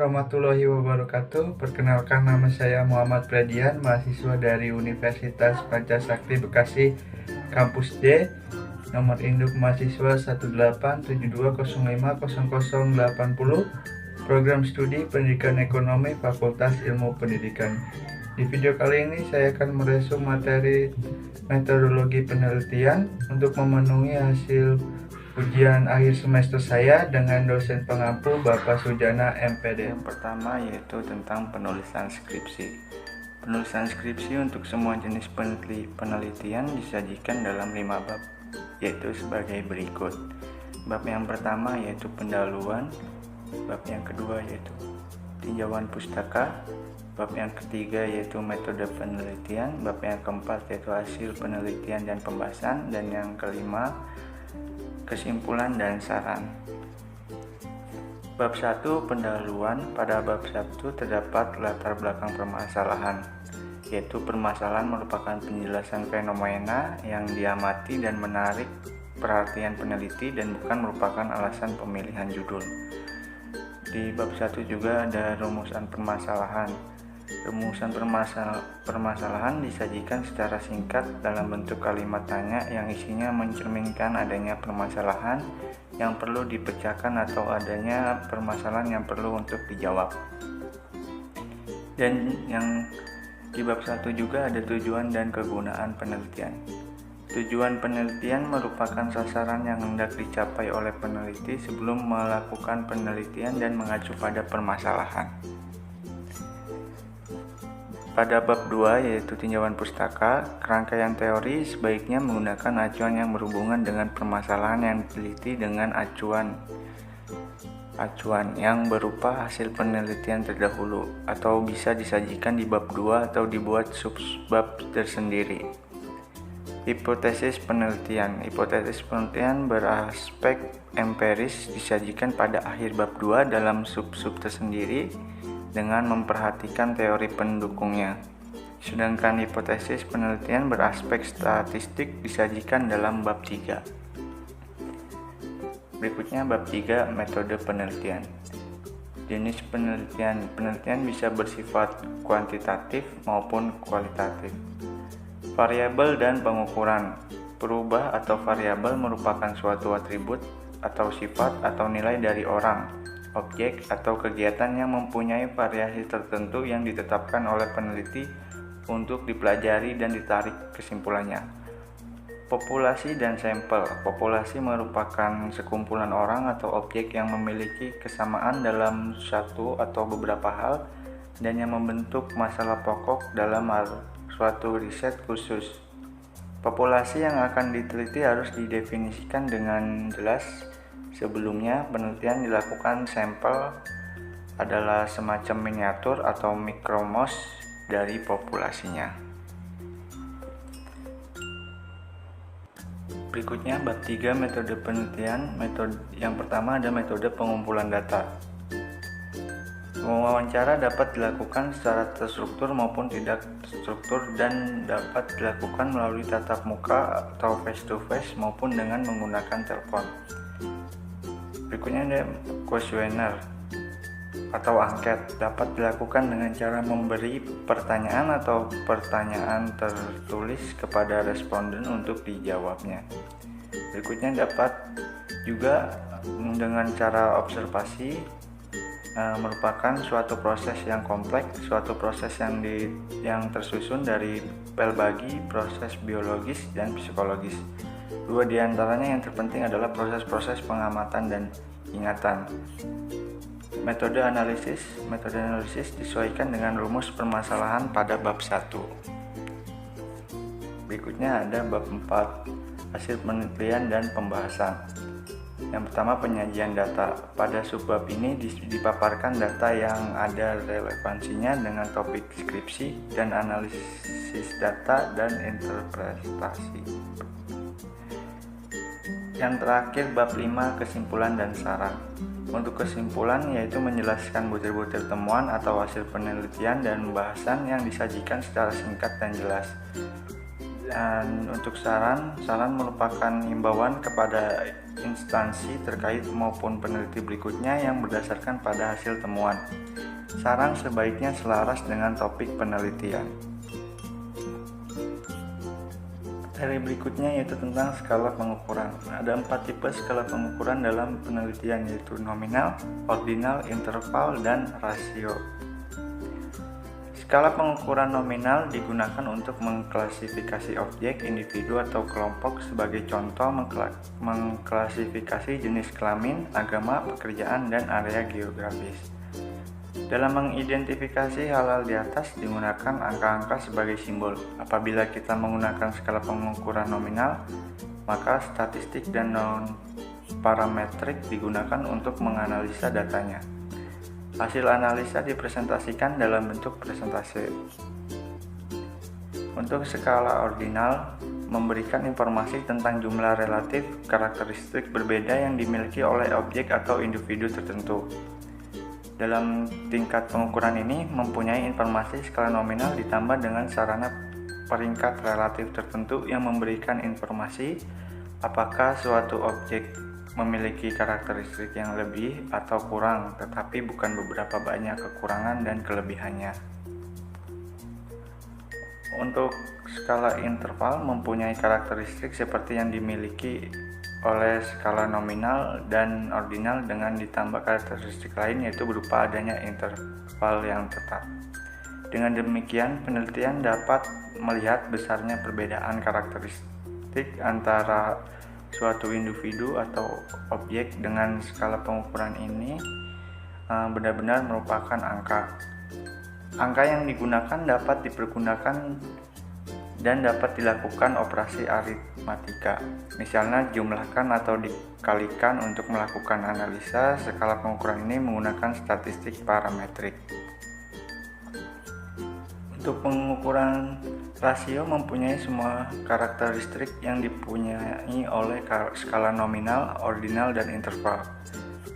warahmatullahi wabarakatuh. Perkenalkan, nama saya Muhammad Pradian, mahasiswa dari Universitas Pancasakti Bekasi, Kampus D. Nomor induk mahasiswa 18720500080. Program Studi Pendidikan Ekonomi, Fakultas Ilmu Pendidikan. Di video kali ini saya akan meresum materi metodologi penelitian untuk memenuhi hasil ujian akhir semester saya dengan dosen pengampu Bapak Sujana MPD. Yang pertama yaitu tentang penulisan skripsi. Penulisan skripsi untuk semua jenis penelitian disajikan dalam 5 bab, yaitu sebagai berikut. Bab yang pertama yaitu pendahuluan, bab yang kedua yaitu tinjauan pustaka, bab yang ketiga yaitu metode penelitian, bab yang keempat yaitu hasil penelitian dan pembahasan, dan yang kelima kesimpulan dan saran. Bab 1 pendahuluan. Pada bab 1 terdapat latar belakang permasalahan, yaitu permasalahan merupakan penjelasan fenomena yang diamati dan menarik perhatian peneliti dan bukan merupakan alasan pemilihan judul. Di bab 1 juga ada rumusan permasalahan. Rumusan permasalahan disajikan secara singkat dalam bentuk kalimat tanya yang isinya mencerminkan adanya permasalahan yang perlu dipecahkan atau adanya permasalahan yang perlu untuk dijawab. Dan yang di bab 1 juga ada tujuan dan kegunaan penelitian. Tujuan penelitian merupakan sasaran yang hendak dicapai oleh peneliti sebelum melakukan penelitian dan mengacu pada permasalahan. Pada bab 2 yaitu tinjauan pustaka, rangkaian teori sebaiknya menggunakan acuan yang berhubungan dengan permasalahan yang diteliti dengan acuan yang berupa hasil penelitian terdahulu, atau bisa disajikan di bab 2 atau dibuat subbab tersendiri. Hipotesis penelitian. Hipotesis penelitian beraspek empiris disajikan pada akhir bab 2 dalam sub-sub tersendiri dengan memperhatikan teori pendukungnya. Sedangkan hipotesis penelitian beraspek statistik disajikan dalam bab 3. Berikutnya bab 3 metode penelitian. Jenis penelitian. Penelitian bisa bersifat kuantitatif maupun kualitatif. Variabel dan pengukuran. Perubah atau variabel merupakan suatu atribut atau sifat atau nilai dari orang, objek atau kegiatan yang mempunyai variasi tertentu yang ditetapkan oleh peneliti untuk dipelajari dan ditarik kesimpulannya. Populasi dan sampel. Populasi merupakan sekumpulan orang atau objek yang memiliki kesamaan dalam satu atau beberapa hal dan yang membentuk masalah pokok dalam suatu riset khusus. Populasi yang akan diteliti harus didefinisikan dengan jelas. Sebelumnya, penelitian dilakukan sampel adalah semacam miniatur atau mikromos dari populasinya. Berikutnya bab 3 metode penelitian. Metode yang pertama ada metode pengumpulan data. Wawancara dapat dilakukan secara terstruktur maupun tidak terstruktur dan dapat dilakukan melalui tatap muka atau face to face maupun dengan menggunakan telepon. Berikutnya ada kuesioner atau angket, dapat dilakukan dengan cara memberi pertanyaan atau pertanyaan tertulis kepada responden untuk dijawabnya. Berikutnya dapat juga dengan cara observasi, merupakan suatu proses yang kompleks, suatu proses yang tersusun dari pelbagai proses biologis dan psikologis. Dua di antaranya yang terpenting adalah proses-proses pengamatan dan ingatan. Metode analisis disesuaikan dengan rumus permasalahan pada bab 1. Berikutnya ada bab 4, hasil penelitian dan pembahasan. Yang pertama penyajian data. Pada subbab ini dipaparkan data yang ada relevansinya dengan topik skripsi dan analisis data dan interpretasi. Yang terakhir bab 5 kesimpulan dan saran. Untuk kesimpulan yaitu menjelaskan butir-butir temuan atau hasil penelitian dan pembahasan yang disajikan secara singkat dan jelas. Dan untuk saran merupakan himbauan kepada instansi terkait maupun peneliti berikutnya yang berdasarkan pada hasil temuan. Saran sebaiknya selaras dengan topik penelitian. Materi berikutnya yaitu tentang skala pengukuran. Ada 4 tipe skala pengukuran dalam penelitian, yaitu nominal, ordinal, interval, dan rasio. Skala pengukuran nominal digunakan untuk mengklasifikasi objek, individu, atau kelompok. Sebagai contoh, mengklasifikasi jenis kelamin, agama, pekerjaan, dan area geografis. Dalam mengidentifikasi hal-hal di atas digunakan angka-angka sebagai simbol. Apabila kita menggunakan skala pengukuran nominal, maka statistik dan non-parametrik digunakan untuk menganalisa datanya. Hasil analisa dipresentasikan dalam bentuk presentase. Untuk skala ordinal, memberikan informasi tentang jumlah relatif karakteristik berbeda yang dimiliki oleh objek atau individu tertentu. Dalam tingkat pengukuran ini mempunyai informasi skala nominal ditambah dengan sarana peringkat relatif tertentu yang memberikan informasi apakah suatu objek memiliki karakteristik yang lebih atau kurang, tetapi bukan beberapa banyak kekurangan dan kelebihannya. Untuk skala interval mempunyai karakteristik seperti yang dimiliki oleh skala nominal dan ordinal dengan ditambah karakteristik lain, yaitu berupa adanya interval yang tetap. Dengan demikian, penelitian dapat melihat besarnya perbedaan karakteristik antara suatu individu atau objek. Dengan skala pengukuran ini benar-benar merupakan angka. Angka yang digunakan dapat dipergunakan dan dapat dilakukan operasi aritmatika. Misalnya jumlahkan atau dikalikan untuk melakukan analisa. Skala pengukuran ini menggunakan statistik parametrik. Untuk pengukuran rasio mempunyai semua karakteristik yang dipunyai oleh skala nominal, ordinal, dan interval.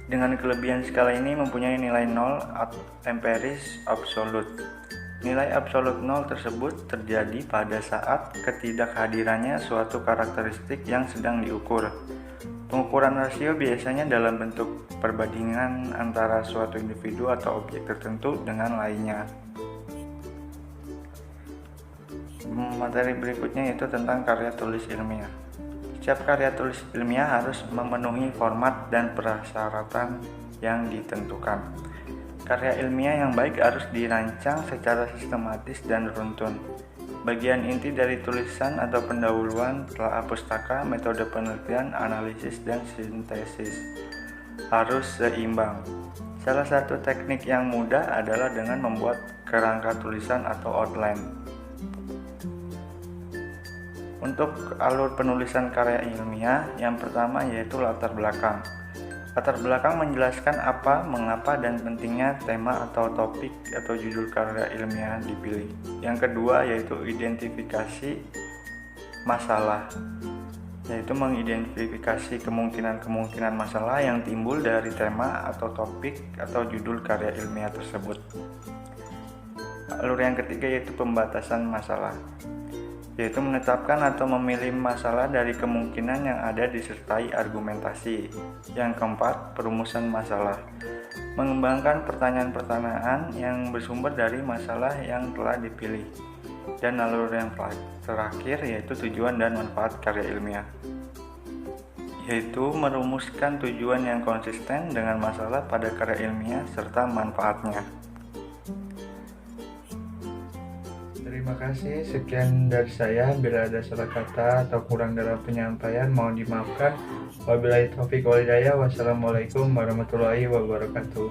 Dengan kelebihan skala ini mempunyai nilai 0 empiris absolut. Nilai absolut 0 tersebut terjadi pada saat ketidakhadirannya suatu karakteristik yang sedang diukur. Pengukuran rasio biasanya dalam bentuk perbandingan antara suatu individu atau objek tertentu dengan lainnya. Materi berikutnya yaitu tentang karya tulis ilmiah. Setiap karya tulis ilmiah harus memenuhi format dan persyaratan yang ditentukan. Karya ilmiah yang baik harus dirancang secara sistematis dan runtun. Bagian inti dari tulisan atau pendahuluan, telaah pustaka, metode penelitian, analisis, dan sintesis harus seimbang. Salah satu teknik yang mudah adalah dengan membuat kerangka tulisan atau outline. Untuk alur penulisan karya ilmiah, yang pertama yaitu latar belakang. Latar belakang menjelaskan apa, mengapa, dan pentingnya tema atau topik atau judul karya ilmiah dipilih. Yang kedua yaitu identifikasi masalah, yaitu mengidentifikasi kemungkinan-kemungkinan masalah yang timbul dari tema atau topik atau judul karya ilmiah tersebut. Alur yang ketiga yaitu pembatasan masalah, yaitu menetapkan atau memilih masalah dari kemungkinan yang ada disertai argumentasi. Yang keempat, perumusan masalah, mengembangkan pertanyaan-pertanyaan yang bersumber dari masalah yang telah dipilih. Dan alur yang terakhir yaitu tujuan dan manfaat karya ilmiah, yaitu merumuskan tujuan yang konsisten dengan masalah pada karya ilmiah serta manfaatnya. Terima kasih, sekian dari saya. Bila ada salah kata atau kurang dalam penyampaian mohon dimaafkan. Wabillahi taufiq wal hidayah. Wassalamualaikum warahmatullahi wabarakatuh.